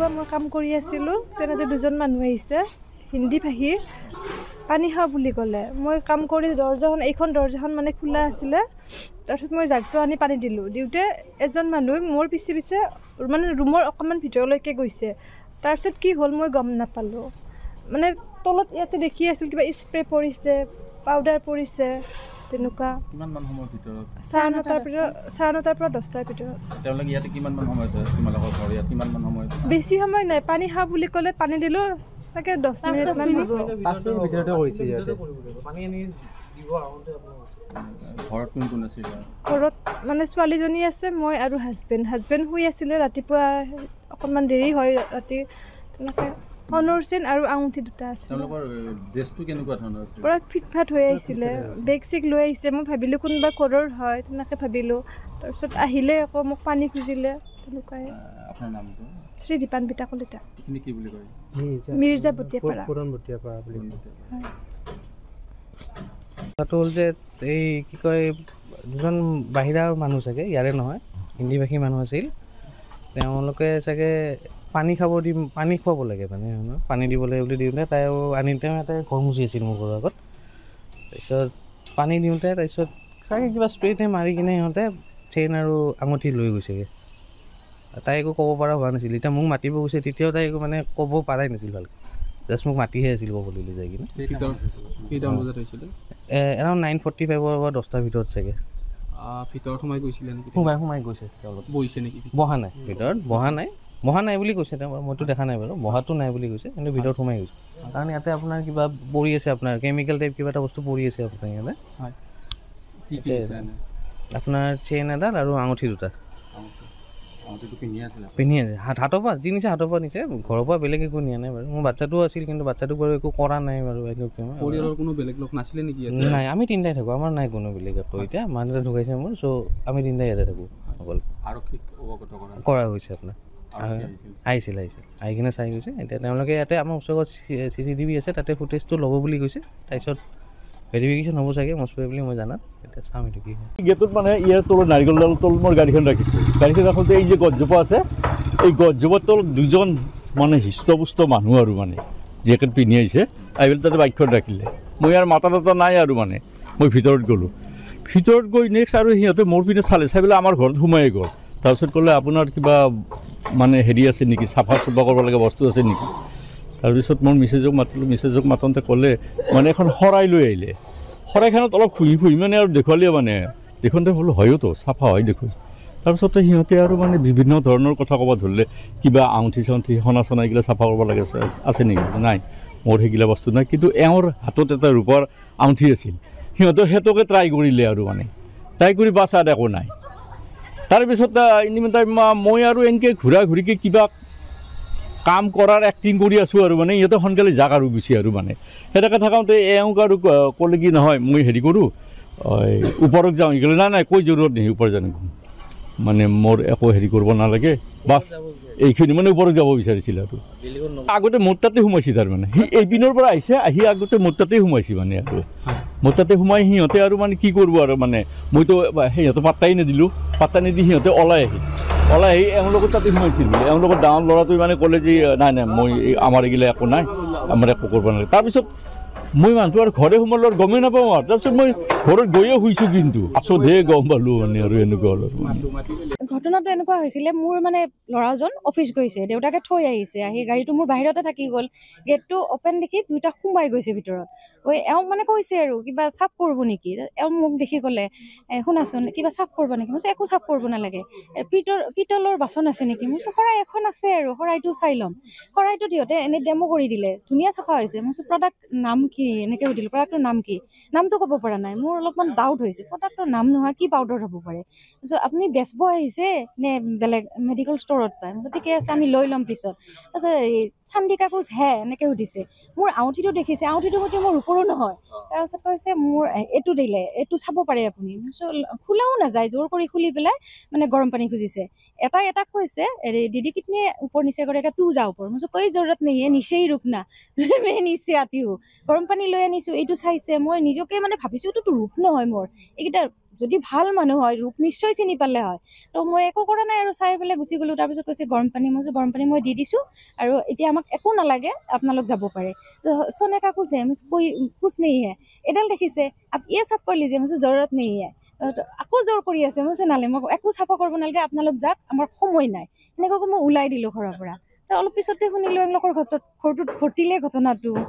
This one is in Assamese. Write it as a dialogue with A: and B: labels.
A: ৰাতিপুৱা মই কাম কৰি আছিলোঁ, তেনেতে দুজন মানুহ আহিছে হিন্দী ভাষী, পানী খাওঁ বুলি ক'লে। মই কাম কৰি এইখন দৰ্জাখন মানে খোলা আছিলে, তাৰপিছত মই জাগটো আনি পানী দিলোঁ। দিওঁতে এজন মানুহে মোৰ পিছে পিছে মানে ৰুমৰ অকণমান ভিতৰলৈকে গৈছে। তাৰপিছত কি হ'ল মই গম নাপালোঁ। মানে তলত ইয়াতে দেখি আছিল কিবা স্প্ৰে পৰিছে, পাউডাৰ পৰিছে, তেনেকুৱা।
B: কিমান মান সময়ৰ ভিতৰত?
A: 9:30 পৰা 10টাৰ ভিতৰত।
B: তেওঁলোকে ইয়াতে কিমান মান সময় আছে? তোমালোকৰ ঘৰ ইয়াত কিমান মান সময়?
A: বেছি সময় নাই, পানী খাওঁ বুলি ক'লে পানী দিলোঁ, চাগে 10 মিনিটমান হ'ব।
C: 5 মিনিট ভিতৰতে কৰিছে ইয়াতে।
B: ঘৰত কোন কোন আছিল?
A: ঘৰত মানে ছোৱালীজনী আছে, মই আৰু হাজবেণ্ড শুই আছিলে। ৰাতিপুৱা অকণমান দেৰি হয় ৰাতি, তেনেকৈ সোণৰ চেইন আৰু আঙুঠি দুটা আছে।
B: তেওঁলোকৰ ড্ৰেছটো কেনেকুৱা ধৰণৰ আছিল?
A: পুৰা ফিটফাট হৈ আহিছিলে, বেগ চেগ লৈ আহিছে। মই ভাবিলোঁ কোনোবা ঘৰৰ হয়, তেনেকৈ ভাবিলোঁ। তাৰপিছত আহিলে আকৌ মোক পানী খুজিলে, তেনেকুৱাই।
B: আপোনাৰ নামটো?
A: শ্ৰী দীপান্বিতা কলিতা।
B: এইখিনি কি বুলি কয়?
A: মিৰ্জা বটিয়াপাৰা।
C: পুৰণ বটিয়াপাৰা বুলি
A: হয়।
C: কথাটো হ'ল যে এই কি কয়, দুজন বাহিৰা মানুহ চাগে, ইয়াৰে নহয়, হিন্দী ভাষী মানুহ আছিল। তেওঁলোকে চাগে পানী খুৱাব লাগে, মানে পানী দিব লাগে বুলি দিওঁতে তাই আনিতে এটা ঘৰ মুচি আছিল মোৰ ঘৰৰ আগত। তাৰপিছত পানী দিওঁতে তাৰপিছত চাগে কিবা স্প্ৰে'তে মাৰি কিনে সিহঁতে চেইন আৰু আঙুঠি লৈ গৈছেগৈ। তাই একো ক'ব পৰা হোৱা নাছিল। এতিয়া মোক মাতিব গৈছে, তেতিয়াও তাই একো মানে ক'ব পৰাই নাছিল ভালকৈ, জাষ্ট মোক মাতিহে আছিল ক'বলৈ যাই কিনে।
B: কেইটামান বজাত হৈছিলে?
C: এৰাউণ্ড 9:45 পৰা 10টাৰ ভিতৰত চাগে।
B: ভিতৰত সোমাই গৈছিলে নেকি?
C: সোমাই গৈছে তেওঁলোক।
B: বহিছে নেকি?
C: বহা নাই ভিতৰত, বহা নাই বুলি কৈছে তেওঁ, মইতো দেখা নাই বাৰু। বহাটো নাই বুলি কৈছে, কিন্তু ভিতৰত সোমাই গৈছে। কাৰণ ইয়াতে আপোনাৰ কিবা পৰি আছে, আপোনাৰ কেমিকেল টাইপ কিবা এটা বস্তু পৰি আছে আপোনাৰ ইয়াতে। আপোনাৰ চেইন এডাল আৰু আঙুঠি দুটা পিন্ধি আছে। হাতৰ পৰা যি নিছে হাতৰ পৰা নিছে, ঘৰৰ পৰা বেলেগ একো নিয়া নাই বাৰু। মোৰ বাচ্ছাটো আছিল, কিন্তু বাচ্ছাটোক বাৰু একো কৰা নাই বাৰু।
B: পৰিয়ালৰ কোনো বেলেগ লোক নাছিলে নেকি?
C: নাই, আমি তিনিটাই থাকোঁ, আমাৰ নাই কোনো বেলেগ আকৌ। এতিয়া মানুহ এটা ঢুকাইছে মোৰ, চ' আমি তিনিটাই ইয়াতে থাকোঁ অকল।
B: আৰক্ষীক অৱগত
C: কৰা হৈছে আপোনাৰ। আহিছিল আহি কিনে চাই গৈছে। এতিয়া তেওঁলোকে ইয়াতে আমাৰ ওচৰত CCTV আছে, তাতে ফুটেজটো ল'ব বুলি কৈছে। তাৰপিছত ভেৰিফিকেশ্যন হ'ব চাগে মচুৱে বুলি মই জানাত। এতিয়া চাম এইটো কি হয়।
D: গেটত মানে ইয়াৰ তলত নাৰিকলডাল তলত মই গাড়ীখন ৰাখিছোঁ। গাড়ীখন ৰাখোঁতে এই যে গছজোপা আছে, এই গছজোপাৰ তলত দুজন মানে হৃষ্টপুষ্ট মানুহ আৰু মানে জেকেট পিন্ধি আহিছে, আহি পেলাই তাতে বাইকখন ৰাখিলে। মই আৰু মাতা নাই আৰু মানে মই ভিতৰত গ'লোঁ। ভিতৰত গৈ নেক্সট আৰু সিহঁতে মোৰ পিনে চাই পেলাই আমাৰ ঘৰত সোমাই গ'ল। তাৰপিছত ক'লে আপোনাৰ কিবা মানে হেৰি আছে নেকি, চাফা কৰিব লাগে বস্তু আছে নেকি? তাৰপিছত মোৰ মিছেজক মাতোঁতে ক'লে মানে এখন শৰাই লৈ আহিলে। শৰাইখনত অলপ খুহি মানে আৰু দেখুৱালে, মানে দেখোনতে বোলো হয়তো চাফা হয় দেখোন। তাৰপিছতে সিহঁতে আৰু মানে বিভিন্ন ধৰণৰ কথা ক'ব ধৰিলে, কিবা আঙুঠি চাঙুঠি সোণা চনা এইগিলা চাফা কৰিব লাগে আছে নেকি? নাই, মোৰ সেইগিলা বস্তু নাই। কিন্তু এওঁৰ হাতত এটা ৰূপৰ আঙুঠি আছিল। সিহঁতে সেইটোকে ট্ৰাই কৰিলে আৰু মানে ট্ৰাই কৰি বাচাত একো নাই। তাৰপিছত মই আৰু এনেকৈ ঘূৰিকৈ কিবা কাম কৰাৰ এক্টিং কৰি আছোঁ আৰু মানে সিহঁতে সোনকালে যাক আৰু গুচি আৰু মানে সেনেকৈ থাকোঁতে এওঁক আৰু ক'লে কি নহয় মই হেৰি কৰোঁ, ওপৰত যাওঁ। গ'লে নাই কৈ জৰুৰত নেকি ওপৰত জানো, মানে মোৰ একো হেৰি কৰিব নালাগে, বাছ এইখিনি মানে ওপৰত যাব বিচাৰিছিল আৰু। আগতে মোৰ তাতে সোমাইছে, তাৰমানে সি এইপিনৰ পৰা আহিছে, আহি আগতে মোৰ তাতে সোমাইছে মানে আৰু মোৰ তাতে সোমাই সিহঁতে আৰু মানে কি কৰিব আৰু মানে মইতো সিহঁতে পাত্তাই নিদিলোঁ। পাত্তা নিদি সিহঁতে ওলাই আহি এওঁলোকৰ তাতে সোমাইছিল বোলে। এওঁলোকৰ ডাঙৰ ল'ৰাটোৱে মানে ক'লে যে নাই মই আমাৰ এইগিলা একো নাই, আমাৰ একো কৰিব নালাগে। তাৰপিছত মই মানুহটো আৰু ঘৰে সোমালোঁ আৰু গমেই নাপাওঁ আৰু। তাৰপিছত মই ঘৰত গৈয়ে শুইছোঁ, কিন্তু আচলতে গম পালোঁ মানে আৰু এনেকুৱা হ'ল আৰু।
E: ঘটনাটো এনেকুৱা হৈছিলে, মোৰ মানে ল'ৰাজন অফিচ গৈছে, দেউতাকে থৈ আহিছে, আহি গাড়ীটো মোৰ বাহিৰতে থাকি গ'ল। গেটটো অপেন দেখি দুইটা সোমাই গৈছে ভিতৰত। এওঁ মানে কৈছে আৰু কিবা চাফ কৰিব নেকি? এওঁ মোক দেখি ক'লে শুনাচোন কিবা চাফ কৰিব নেকি? মই একো চাফ কৰিব নালাগে। পিতলৰ বাচন আছে নেকি? মই শৰাই এখন আছে আৰু শৰাইটো চাই ল'ম। শৰাইটো দিওঁতে এনেই ডেমো কৰি দিলে, ধুনীয়া চাফা হৈছে। মই প্ৰডাক্ট নাম কি এনেকৈ সুধিলোঁ, প্ৰডাক্টৰ নাম কি? নামটো ক'ব পৰা নাই। মোৰ অলপমান ডাউট হৈছে, প্ৰডাক্টৰ নাম নোহোৱা কি পাউডাৰ হ'ব পাৰে? তাৰপিছত আপুনি বেচব আহিছে নে বেলেগ মেডিকেল ষ্ট'ৰত পায়? ঠিকে আছে, আমি লৈ ল'ম পিছত। তাৰপিছত চান্দি কাগজ এনেকৈ সুধিছে। মোৰ আঙুঠিটো দেখিছে, আঙুঠিটো সৈতে মোৰ ওপৰো নহয়। তাৰপিছত কৈছে মোৰ এইটো দিলে, এইটো চাব পাৰে আপুনি। খোলাও নাযায়, জোৰ কৰি খুলি পেলাই মানে গৰম পানী খুজিছে। এটা কৈছে दीदी कितने ऊपर नीचे करेगा, तू जा ऊपर। मुझे कोई जरूरत नहीं है, नीचे ही रुकना। मैं नीचे आती हूँ। গৰম পানী লৈ আনিছোঁ, এইটো চাইছে। মই নিজকে মানে ভাবিছোঁ এইটোতো ৰূপ নহয় মোৰ, এইকেইটা যদি ভাল মানুহ হয় ৰূপ নিশ্চয় চিনি পালে হয়। তো মই একো কৰা নাই আৰু চাই পেলাই গুচি গ'লোঁ। তাৰপিছত কৈছে গৰম পানী, মই কৈছোঁ গৰম পানী মই দি দিছোঁ আৰু এতিয়া আমাক একো নালাগে, আপোনালোক যাব পাৰে। তো সোনে কা কুছ হে, মই কোই কুছ নেহি হে, এডাল দেখিছে আপ ইয়ে চাফ কৰি লিজিয়ে, মই কৈছোঁ জৰুৰত নেহি হে। আকৌ জোৰ কৰি আছে, মই কৈছোঁ নালাগে, মই একো চাফা কৰিব নালাগে, আপোনালোক যাওক, আমাৰ সময় নাই। এনেকৈ মই ওলাই দিলোঁ ঘৰৰ পৰা। তো অলপ পিছতে শুনিলোঁ এওঁলোকৰ ঘৰটোত ঘটিলে ঘটনাটো।